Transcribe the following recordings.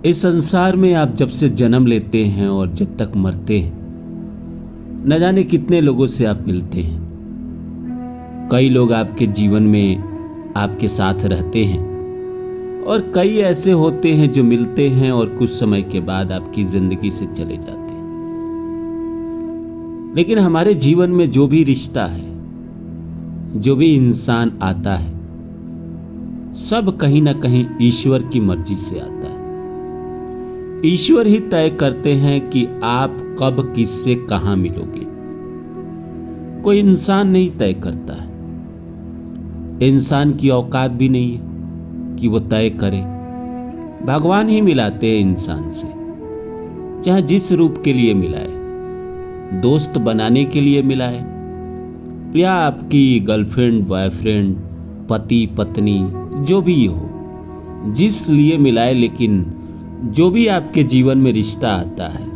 इस संसार में आप जब से जन्म लेते हैं और जब तक मरते हैं, न जाने कितने लोगों से आप मिलते हैं। कई लोग आपके जीवन में आपके साथ रहते हैं और कई ऐसे होते हैं जो मिलते हैं और कुछ समय के बाद आपकी जिंदगी से चले जाते हैं। लेकिन हमारे जीवन में जो भी रिश्ता है, जो भी इंसान आता है, सब कहीं ना कहीं ईश्वर की मर्जी से आता है। ईश्वर ही तय करते हैं कि आप कब किससे कहां मिलोगे। कोई इंसान नहीं तय करता है। इंसान की औकात भी नहीं है कि वो तय करे। भगवान ही मिलाते हैं इंसान से, चाहे जिस रूप के लिए मिलाए, दोस्त बनाने के लिए मिलाए या आपकी गर्लफ्रेंड, बॉयफ्रेंड, पति, पत्नी, जो भी हो, जिस लिए मिलाए। लेकिन जो भी आपके जीवन में रिश्ता आता है,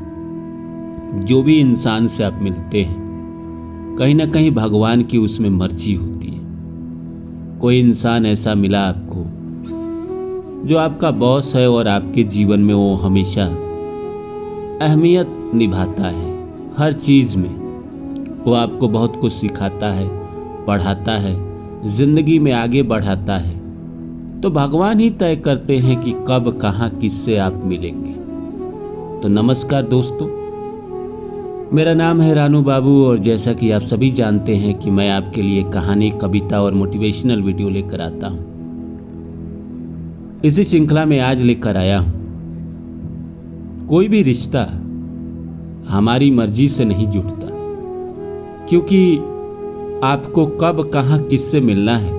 जो भी इंसान से आप मिलते हैं, कहीं ना कहीं भगवान की उसमें मर्जी होती है। कोई इंसान ऐसा मिला आपको जो आपका बॉस है और आपके जीवन में वो हमेशा अहमियत निभाता है। हर चीज में वो आपको बहुत कुछ सिखाता है, पढ़ाता है, जिंदगी में आगे बढ़ाता है। तो भगवान ही तय करते हैं कि कब कहां किससे आप मिलेंगे। तो नमस्कार दोस्तों, मेरा नाम है रानू बाबू और जैसा कि आप सभी जानते हैं कि मैं आपके लिए कहानी, कविता और मोटिवेशनल वीडियो लेकर आता हूं। इसी श्रृंखला में आज लेकर आया हूं, कोई भी रिश्ता हमारी मर्जी से नहीं जुड़ता, क्योंकि आपको कब कहां किससे मिलना है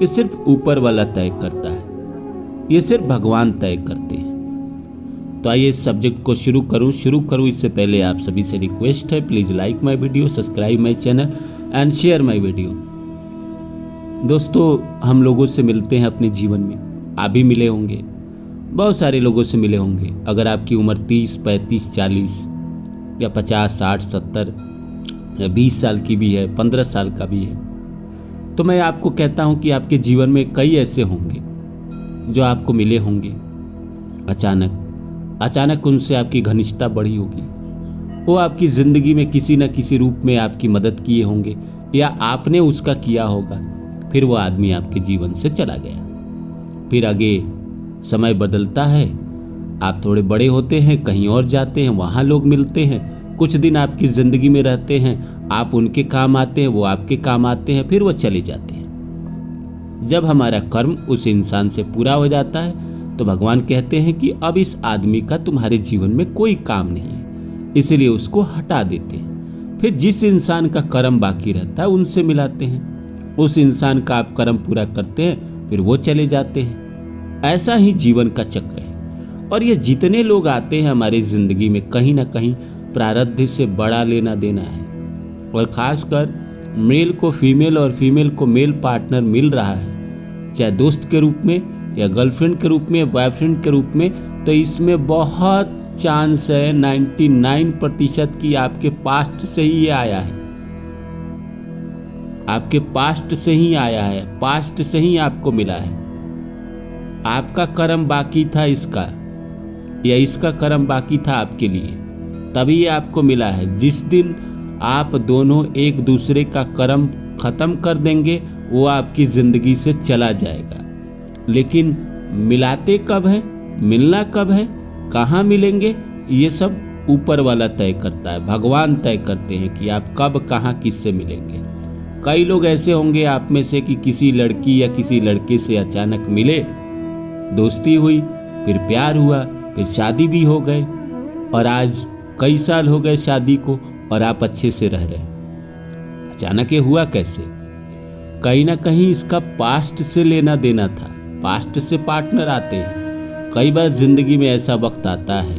ये सिर्फ ऊपर वाला तय करता है। ये सिर्फ भगवान तय करते हैं। तो आइए इस सब्जेक्ट को शुरू करूं। इससे पहले आप सभी से रिक्वेस्ट है, please like my video, subscribe my channel and share my video. दोस्तों, हम लोगों से मिलते हैं अपने जीवन में। आप भी मिले होंगे, बहुत सारे लोगों से मिले होंगे। अगर आपकी उम्र 30, 35, 40 या 50, 60, 70 या 20 साल की भी है, 15 साल का भी है, तो मैं आपको कहता हूं कि आपके जीवन में कई ऐसे होंगे जो आपको मिले होंगे। अचानक उनसे आपकी घनिष्ठता बढ़ी होगी। वो आपकी जिंदगी में किसी न किसी रूप में आपकी मदद किए होंगे या आपने उसका किया होगा। फिर वो आदमी आपके जीवन से चला गया। फिर आगे समय बदलता है, आप थोड़े बड़े होते हैं, कहीं और जाते हैं, वहां लोग मिलते हैं, कुछ दिन आपकी जिंदगी में रहते हैं, आप उनके काम आते हैं, वो आपके काम आते हैं, फिर वो चले जाते हैं। जब हमारा कर्म उस इंसान से पूरा हो जाता है तो भगवान कहते हैं कि अब इस आदमी का तुम्हारे जीवन में कोई काम नहीं है, इसलिए उसको हटा देते हैं। फिर जिस इंसान का कर्म बाकी रहता है उनसे मिलाते हैं। उस इंसान का आप कर्म पूरा करते हैं, फिर वो चले जाते हैं। ऐसा ही जीवन का चक्र है। और ये जितने लोग आते हैं हमारी जिंदगी में, कहीं ना कहीं प्रारब्ध से बड़ा लेना देना है। और खासकर मेल को फीमेल और फीमेल को मेल पार्टनर मिल रहा है, चाहे दोस्त के रूप में या गर्लफ्रेंड के रूप में या बॉयफ्रेंड के रूप में, तो इसमें बहुत चांस है, 99% की आपके पास्ट से ही ये आया है। आपके पास्ट से ही आया है, पास्ट से ही आपको मिला है। आपका कर्म बाकी था इसका, या इसका कर्म बाकी था आपके लिए, तभी ये आपको मिला है। जिस दिन आप दोनों एक दूसरे का कर्म खत्म कर देंगे, वो आपकी जिंदगी से चला जाएगा। लेकिन मिलाते कब हैं, मिलना कब है, कहाँ मिलेंगे, ये सब ऊपर वाला तय करता है। भगवान तय करते हैं कि आप कब कहाँ किससे मिलेंगे। कई लोग ऐसे होंगे आप में से कि किसी लड़की या किसी लड़के से अचानक मिले, दोस्ती हुई, फिर प्यार हुआ, फिर शादी भी हो गए, और आज कई साल हो गए शादी को और आप अच्छे से रह रहे हैं। अचानक ये हुआ कैसे? कहीं ना कहीं इसका पास्ट से लेना देना था। पास्ट से पार्टनर आते हैं। कई बार जिंदगी में ऐसा वक्त आता है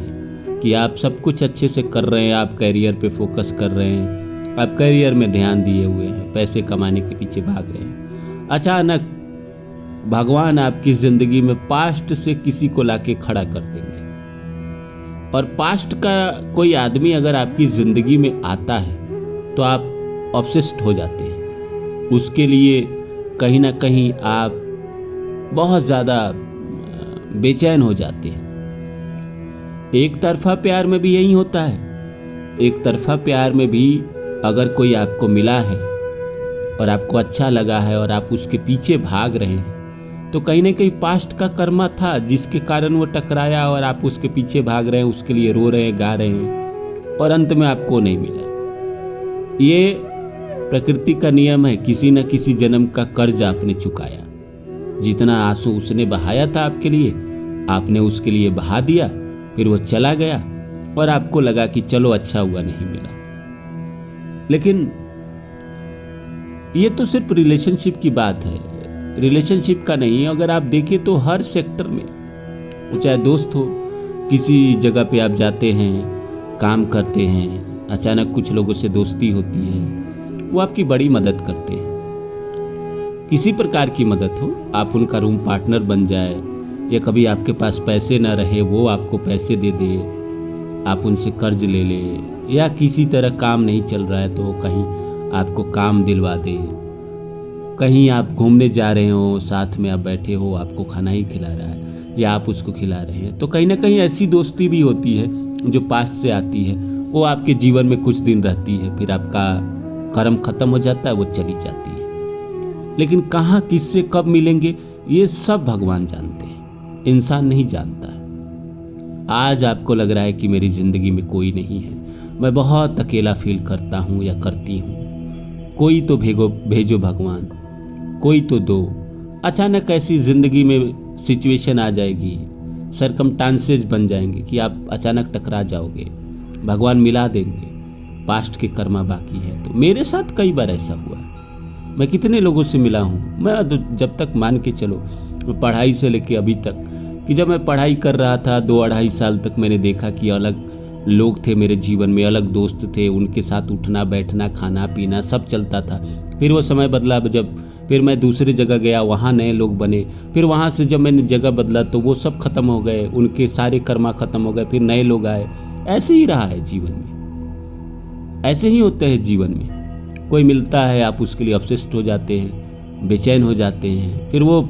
कि आप सब कुछ अच्छे से कर रहे हैं, आप कैरियर पे फोकस कर रहे हैं, आप कैरियर में ध्यान दिए हुए हैं, पैसे कमाने के पीछे भाग रहे हैं। अचानक भगवान आपकी जिंदगी में पास्ट से किसी को लाके खड़ा कर देंगे। और पास्ट का कोई आदमी अगर आपकी जिंदगी में आता है तो आप ऑब्सेस्ड हो जाते हैं उसके लिए। कहीं ना कहीं आप बहुत ज़्यादा बेचैन हो जाते हैं। एक तरफा प्यार में भी यही होता है। एक तरफा प्यार में भी अगर कोई आपको मिला है और आपको अच्छा लगा है और आप उसके पीछे भाग रहे हैं, तो कहीं ना कहीं पास्ट का कर्मा था जिसके कारण वो टकराया और आप उसके पीछे भाग रहे हैं, उसके लिए रो रहे हैं, गा रहे हैं और अंत में आपको नहीं मिला। ये प्रकृति का नियम है, किसी न किसी जन्म का कर्ज आपने चुकाया। जितना आंसू उसने बहाया था आपके लिए, आपने उसके लिए बहा दिया, फिर वो चला गया और आपको लगा कि चलो अच्छा हुआ नहीं मिला। लेकिन ये तो सिर्फ रिलेशनशिप की बात है, रिलेशनशिप का नहीं। अगर आप देखें तो हर सेक्टर में, वो चाहे दोस्त हो, किसी जगह पे आप जाते हैं, काम करते हैं, अचानक कुछ लोगों से दोस्ती होती है, वो आपकी बड़ी मदद करते हैं। किसी प्रकार की मदद हो, आप उनका रूम पार्टनर बन जाए, या कभी आपके पास पैसे ना रहे वो आपको पैसे दे दे, आप उनसे कर्ज ले ले, या किसी तरह काम नहीं चल रहा है तो कहीं आपको काम दिलवा दे, कहीं आप घूमने जा रहे हो, साथ में आप बैठे हो, आपको खाना ही खिला रहा है या आप उसको खिला रहे हैं, तो कहीं ना कहीं ऐसी दोस्ती भी होती है जो पास्ट से आती है। वो आपके जीवन में कुछ दिन रहती है, फिर आपका कर्म खत्म हो जाता है, वो चली जाती है। लेकिन कहाँ किससे कब मिलेंगे ये सब भगवान जानते हैं, इंसान नहीं जानता है। आज आपको लग रहा है कि मेरी जिंदगी में कोई नहीं है, मैं बहुत अकेला फील करता हूँ या करती हूँ, कोई तो भेजो भगवान, कोई तो दो। अचानक ऐसी जिंदगी में सिचुएशन आ जाएगी, सरकमस्टांसेस बन जाएंगे कि आप अचानक टकरा जाओगे, भगवान मिला देंगे, पास्ट के कर्मा बाकी है। तो मेरे साथ कई बार ऐसा हुआ, मैं कितने लोगों से मिला हूँ। मैं जब तक मान के चलो पढ़ाई से लेके अभी तक, कि जब मैं पढ़ाई कर रहा था 2-2.5 साल तक, मैंने देखा कि अलग लोग थे मेरे जीवन में, अलग दोस्त थे, उनके साथ उठना बैठना खाना पीना सब चलता था। फिर वो समय बदला, जब फिर मैं दूसरी जगह गया, वहाँ नए लोग बने, फिर वहाँ से जब मैंने जगह बदला तो वो सब खत्म हो गए, उनके सारे कर्मा खत्म हो गए, फिर नए लोग आए। ऐसे ही रहा है जीवन में, ऐसे ही होते हैं जीवन में। कोई मिलता है, आप उसके लिए ऑब्सेस्ड हो जाते हैं, बेचैन हो जाते हैं, फिर वो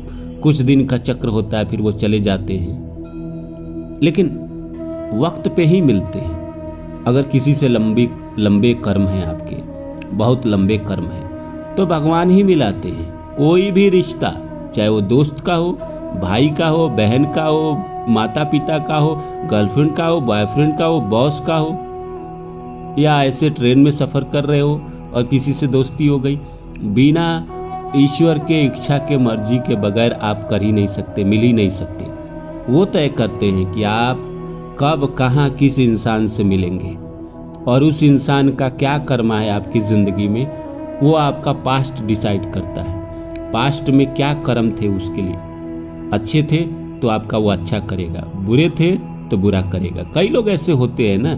कुछ दिन का चक्र होता है, फिर वो चले जाते हैं, लेकिन वक्त पे ही मिलते हैं। अगर किसी से लंबे कर्म हैं आपके, बहुत लंबे कर्म हैं, तो भगवान ही मिलाते हैं। कोई भी रिश्ता, चाहे वो दोस्त का हो, भाई का हो, बहन का हो, माता पिता का हो, गर्लफ्रेंड का हो, बॉयफ्रेंड का हो, बॉस का हो, या ऐसे ट्रेन में सफ़र कर रहे हो और किसी से दोस्ती हो गई, बिना ईश्वर के इच्छा के मर्जी के बगैर आप कर ही नहीं सकते, मिल ही नहीं सकते। वो तय करते हैं कि आप कब कहाँ किस इंसान से मिलेंगे, और उस इंसान का क्या कर्मा है आपकी ज़िंदगी में, वो आपका पास्ट डिसाइड करता है। पास्ट में क्या कर्म थे उसके लिए, अच्छे थे तो आपका वो अच्छा करेगा, बुरे थे तो बुरा करेगा। कई लोग ऐसे होते हैं ना,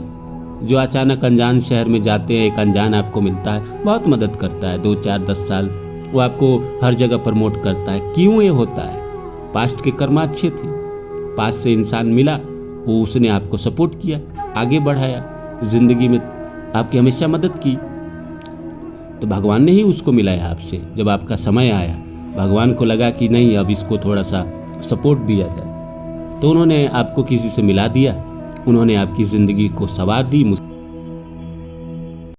जो अचानक अनजान शहर में जाते हैं, एक अनजान आपको मिलता है, बहुत मदद करता है, 2-4-10 साल वो आपको हर जगह प्रमोट करता है। क्यों ये होता है? पास्ट के कर्म अच्छे थे, पास्ट से इंसान मिला, वो उसने आपको सपोर्ट किया, आगे बढ़ाया, जिंदगी में आपकी हमेशा मदद की, तो भगवान ने ही उसको मिलाया आपसे। जब आपका समय आया, भगवान को लगा कि नहीं अब इसको थोड़ा सा सपोर्ट दिया जाए, तो उन्होंने आपको किसी से मिला दिया, उन्होंने आपकी ज़िंदगी को संवार दी।